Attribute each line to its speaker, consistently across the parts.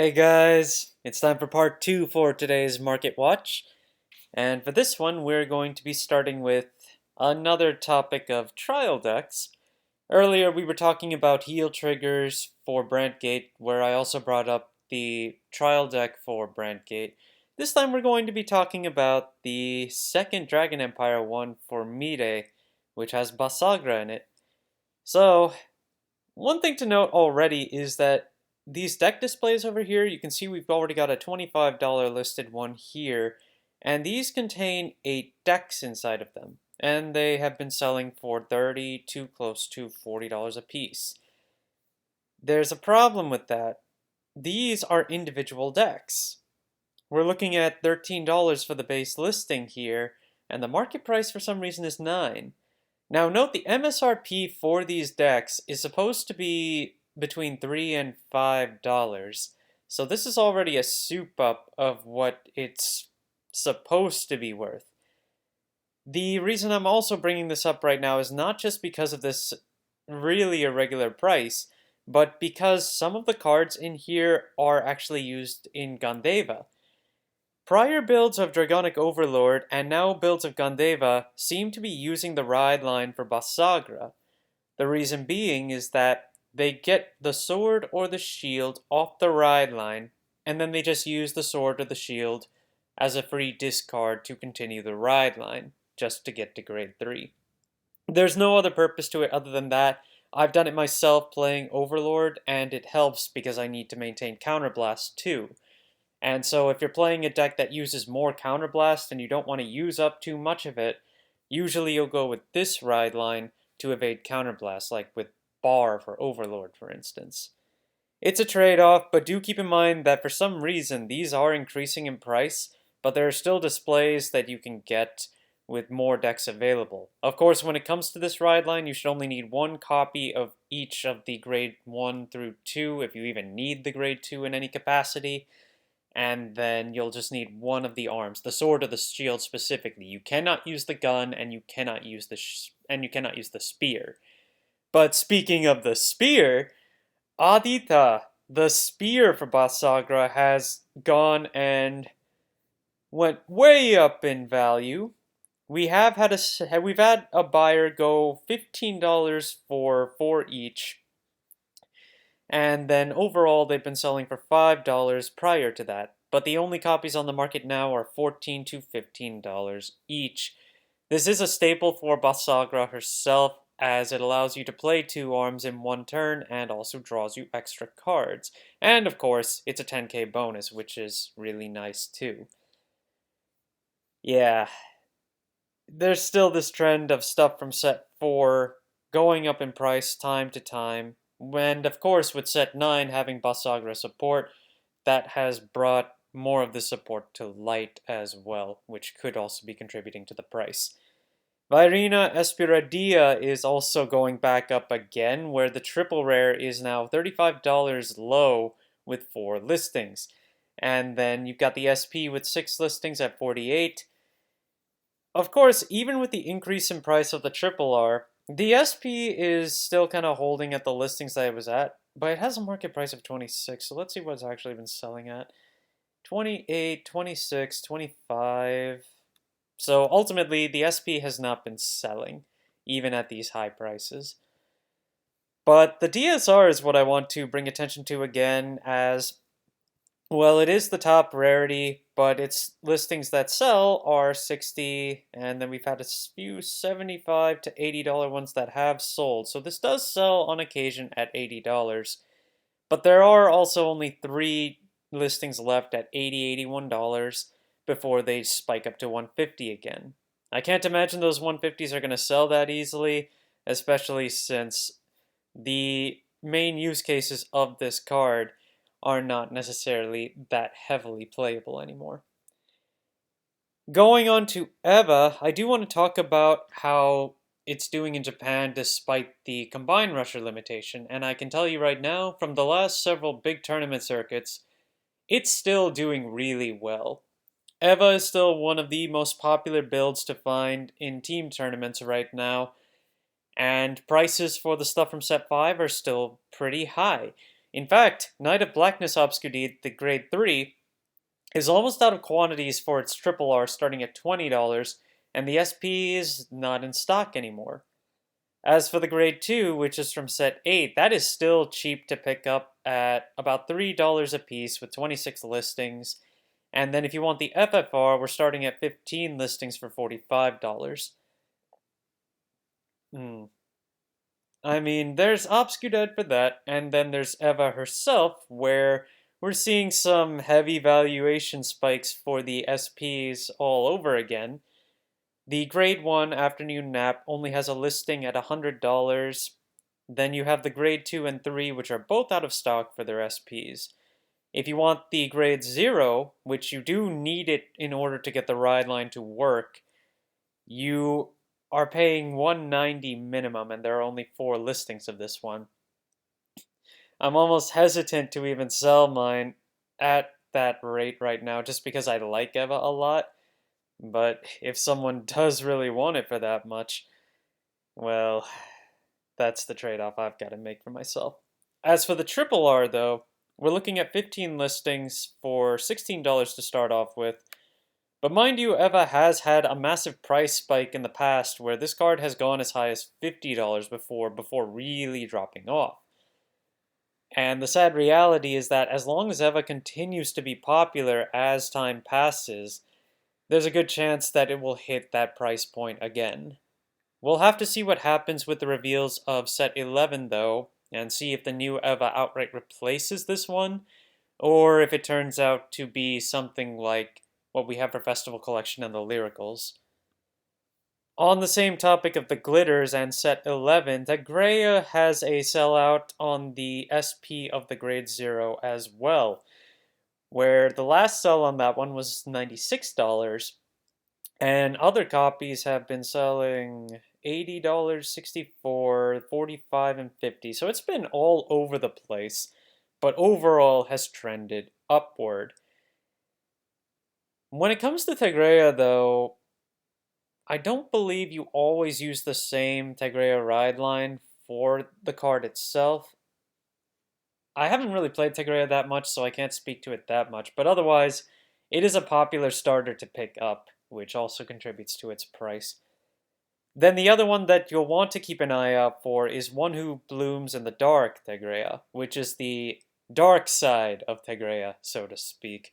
Speaker 1: Hey guys, it's time for part 2 for today's Market Watch. And for this one, we're going to be starting with another topic of trial decks. Earlier, we were talking about heal triggers for Brandgate, where I also brought up the trial deck for Brandgate. This time, we're going to be talking about the second Dragon Empire one for Mide, which has Bavsargra in it. So, one thing to note already is that these deck displays over here, you can see we've already got a $25 listed one here, and these contain 8 decks inside of them, and they have been selling for $30 to close to $40 a piece. There's a problem with that. These are individual decks. We're looking at $13 for the base listing here, and the market price for some reason is $9. Now note the MSRP for these decks is supposed to be between $3 and $5. So this is already a soup up of what it's supposed to be worth. The reason I'm also bringing this up right now is not just because of this really irregular price, but because some of the cards in here are actually used in Gandeva. Prior builds of Dragonic Overlord and now builds of Gandeva seem to be using the ride line for Bavsargra. The reason being is that they get the sword or the shield off the ride line, and then they just use the sword or the shield as a free discard to continue the ride line, just to get to grade 3. There's no other purpose to it other than that. I've done it myself playing Overlord, and it helps because I need to maintain Counterblast too. And so if you're playing a deck that uses more Counterblast and you don't want to use up too much of it, usually you'll go with this ride line to evade Counterblast, like with Bar for Overlord, for instance. It's a trade-off, but do keep in mind that for some reason these are increasing in price, but there are still displays that you can get with more decks available. Of course, when it comes to this ride line, you should only need one copy of each of the grade 1 through 2, if you even need the grade 2 in any capacity. And then you'll just need one of the arms, the sword or the shield specifically. You cannot use the gun, and you cannot use the spear. But speaking of the spear, Adita, the spear for Bavsargra, has gone and went way up in value. We've had a buyer go $15 for 4 each. And then overall, they've been selling for $5 prior to that. But the only copies on the market now are $14 to $15 each. This is a staple for Bavsargra herself, as it allows you to play 2 arms in one turn and also draws you extra cards. And of course, it's a 10k bonus, which is really nice too. Yeah, there's still this trend of stuff from set 4 going up in price time to time. And of course, with set 9 having Bavsargra support, that has brought more of the support to light as well, which could also be contributing to the price. Vairina Espiradia is also going back up again, where the triple rare is now $35 low with 4 listings. And then you've got the SP with 6 listings at 48. Of course, even with the increase in price of the triple R, the SP is still kind of holding at the listings that it was at, but it has a market price of 26, so let's see what it's actually been selling at. 28, 26, 25. So ultimately, the SP has not been selling, even at these high prices. But the DSR is what I want to bring attention to again, as, well, it is the top rarity, but its listings that sell are 60, and then we've had a few $75 to $80 ones that have sold. So this does sell on occasion at $80. But there are also only 3 listings left at $80, $81 before they spike up to $150 again. I can't imagine those 150s are going to sell that easily, especially since the main use cases of this card are not necessarily that heavily playable anymore. Going on to Eva, I do want to talk about how it's doing in Japan despite the Combine Rusher limitation, and I can tell you right now, from the last several big tournament circuits, it's still doing really well. Eva is still one of the most popular builds to find in team tournaments right now, and prices for the stuff from set 5 are still pretty high. In fact, Knight of Blackness Obscurity, the grade 3, is almost out of quantities for its triple R starting at $20, and the SP is not in stock anymore. As for the grade 2, which is from set 8, that is still cheap to pick up at about $3 a piece with 26 listings. And then if you want the FFR, we're starting at 15 listings for $45. I mean, there's Obscured for that, and then there's Eva herself, where we're seeing some heavy valuation spikes for the SPs all over again. The grade 1 afternoon nap only has a listing at $100. Then you have the grade 2 and 3, which are both out of stock for their SPs. If you want the grade 0, which you do need it in order to get the ride line to work, you are paying $190 minimum, and there are only 4 listings of this one. I'm almost hesitant to even sell mine at that rate right now, just because I like Eva a lot. But if someone does really want it for that much, well, that's the trade-off I've got to make for myself. As for the triple R, though, we're looking at 15 listings for $16 to start off with. But mind you, Eva has had a massive price spike in the past where this card has gone as high as $50 before really dropping off. And the sad reality is that as long as Eva continues to be popular as time passes, there's a good chance that it will hit that price point again. We'll have to see what happens with the reveals of set 11 though, and see if the new Eva outright replaces this one, or if it turns out to be something like what we have for Festival Collection and the Lyricals. On the same topic of the glitters and set 11, Tigrea has a sellout on the SP of the grade 0 as well, where the last sell on that one was $96, and other copies have been selling $80, $64, $45, and $50, so it's been all over the place, but overall has trended upward. When it comes to Tigrea, though, I don't believe you always use the same Tigrea ride line for the card itself. I haven't really played Tigrea that much, so I can't speak to it that much, but otherwise, it is a popular starter to pick up, which also contributes to its price. Then the other one that you'll want to keep an eye out for is One Who Blooms in the Dark Tigrea, which is the dark side of Tigrea, so to speak.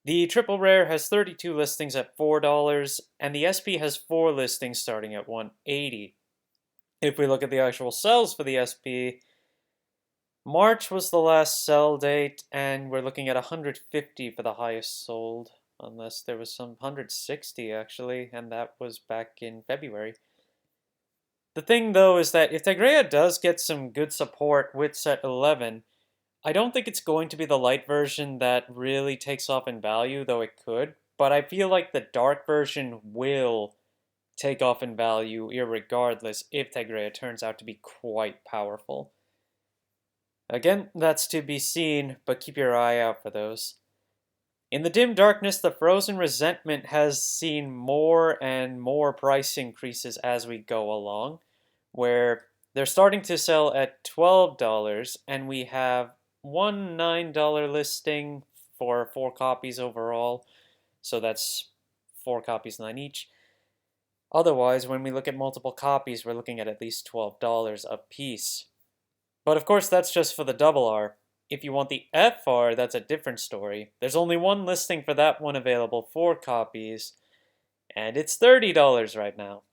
Speaker 1: The triple rare has 32 listings at $4, and the SP has 4 listings starting at $180. If we look at the actual sales for the SP, March was the last sell date, and we're looking at 150 for the highest sold, unless there was some 160 actually, and that was back in February. The thing though is that if Tigrea does get some good support with set 11, I don't think it's going to be the light version that really takes off in value, though it could, but I feel like the dark version will take off in value irregardless if Tigrea turns out to be quite powerful. Again, that's to be seen, but keep your eye out for those. In the dim darkness, the Frozen Resentment has seen more and more price increases as we go along, where they're starting to sell at $12, and we have one $9 listing for 4 copies overall, so that's 4 copies, 9 each. Otherwise, when we look at multiple copies, we're looking at least $12 a piece. But of course, that's just for the double R. If you want the FR, that's a different story. There's only one listing for that one available, 4 copies, and it's $30 right now.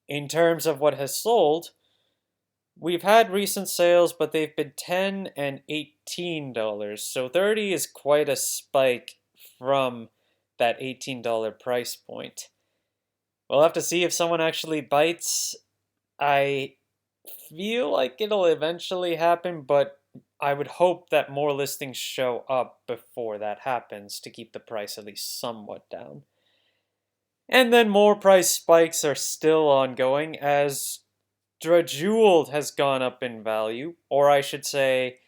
Speaker 1: In terms of what has sold, we've had recent sales, but they've been $10 and $18, so $30 is quite a spike from that $18 price point. We'll have to see if someone actually bites. I feel like it'll eventually happen, but I would hope that more listings show up before that happens to keep the price at least somewhat down. And then more price spikes are still ongoing as Drajeweled has gone up in value, or I should say,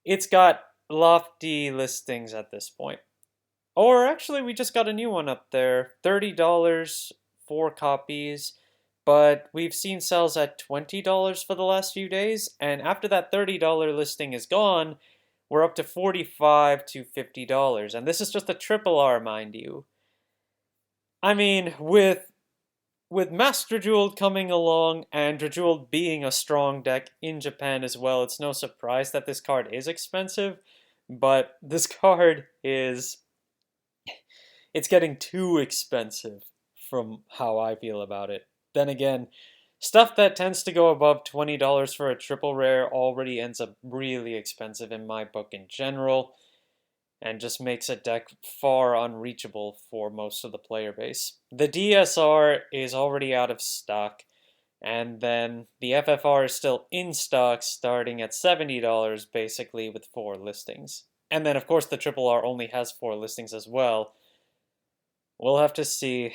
Speaker 1: it's got lofty listings at this point. Or actually, we just got a new one up there, $30, 4 copies, but we've seen sales at $20 for the last few days, and after that $30 listing is gone, we're up to $45 to $50, and this is just a triple R, mind you. I mean, with Master Jeweled coming along and Jeweled being a strong deck in Japan as well, it's no surprise that this card is expensive, but this card is... it's getting too expensive from how I feel about it. Then again, stuff that tends to go above $20 for a triple rare already ends up really expensive in my book in general, and just makes a deck far unreachable for most of the player base. The DSR is already out of stock, and then the FFR is still in stock starting at $70 basically with 4 listings. And then of course the Triple R only has 4 listings as well. We'll have to see.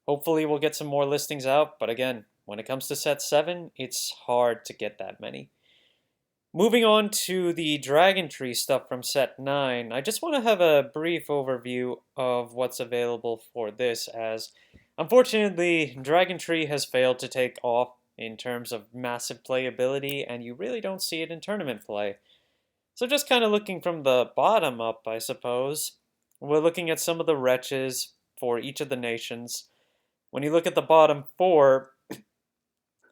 Speaker 1: Hopefully we'll get some more listings out, but again, when it comes to set 7, it's hard to get that many. Moving on to the Dragontree stuff from set 9, I just want to have a brief overview of what's available for this, as unfortunately Dragontree has failed to take off in terms of massive playability, and you really don't see it in tournament play. So just kind of looking from the bottom up, I suppose, we're looking at some of the wretches for each of the nations. When you look at the bottom 4,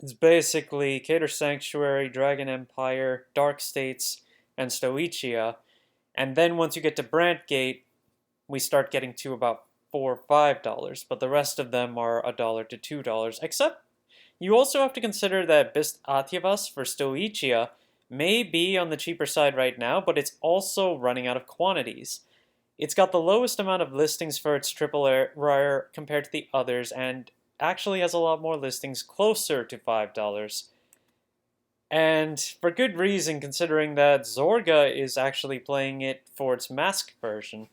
Speaker 1: it's basically Cater Sanctuary, Dragon Empire, Dark States, and Stoichia. And then once you get to Brantgate, we start getting to about $4 or $5, but the rest of them are $1 to $2, except you also have to consider that Bist Atyavas for Stoichia may be on the cheaper side right now, but it's also running out of quantities. It's got the lowest amount of listings for its triple rare compared to the others, and actually has a lot more listings closer to $5. And for good reason, considering that Zorga is actually playing it for its mask version.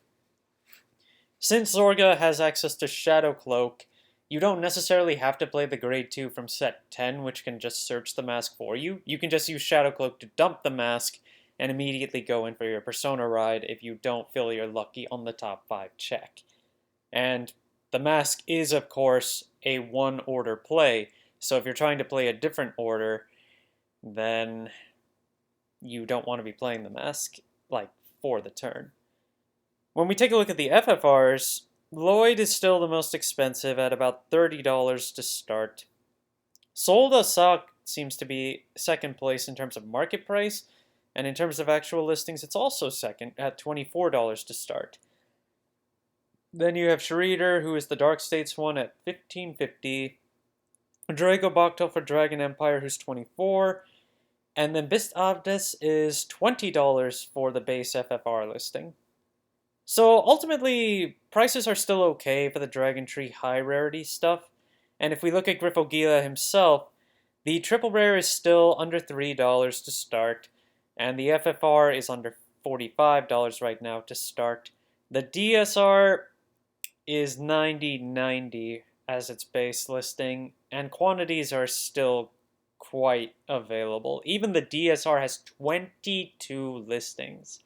Speaker 1: Since Zorga has access to Shadow Cloak, you don't necessarily have to play the grade 2 from set 10, which can just search the mask for you. You can just use Shadow Cloak to dump the mask and immediately go in for your Persona ride if you don't feel you're lucky on the top 5 check. And the mask is, of course, a one-order play, so if you're trying to play a different order, then you don't want to be playing the mask, like, for the turn. When we take a look at the FFRs, Lloyd is still the most expensive at about $30 to start. Solda Sock seems to be second place in terms of market price, and in terms of actual listings, it's also second at $24 to start. Then you have Shreeder, who is the Dark States one, at $15.50. Drago Bokto for Dragon Empire, who's $24. And then Bist Avdes is $20 for the base FFR listing. So ultimately, prices are still okay for the Dragontree high rarity stuff. And if we look at Griffogila himself, the triple rare is still under $3 to start. And the FFR is under $45 right now to start. The DSR is $90.90 as its base listing, and quantities are still quite available. Even the DSR has 22 listings,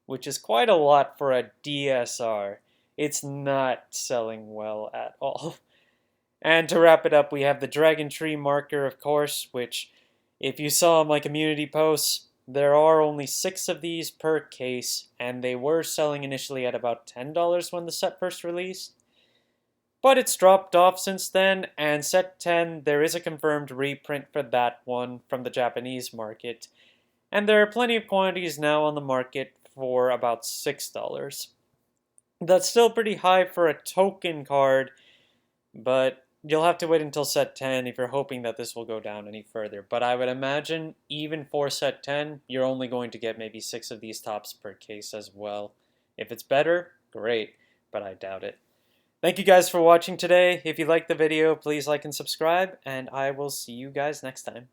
Speaker 1: which is quite a lot for a DSR. It's not selling well at all. And to wrap it up, we have the Dragontree marker, of course, which, if you saw my community posts, there are only 6 of these per case, and they were selling initially at about $10 when the set first released. But it's dropped off since then, and set 10, there is a confirmed reprint for that one from the Japanese market. And there are plenty of quantities now on the market for about $6. That's still pretty high for a token card, but you'll have to wait until set 10 if you're hoping that this will go down any further. But I would imagine, even for set 10, you're only going to get maybe 6 of these tops per case as well. If it's better, great, but I doubt it. Thank you guys for watching today. If you liked the video, please like and subscribe, and I will see you guys next time.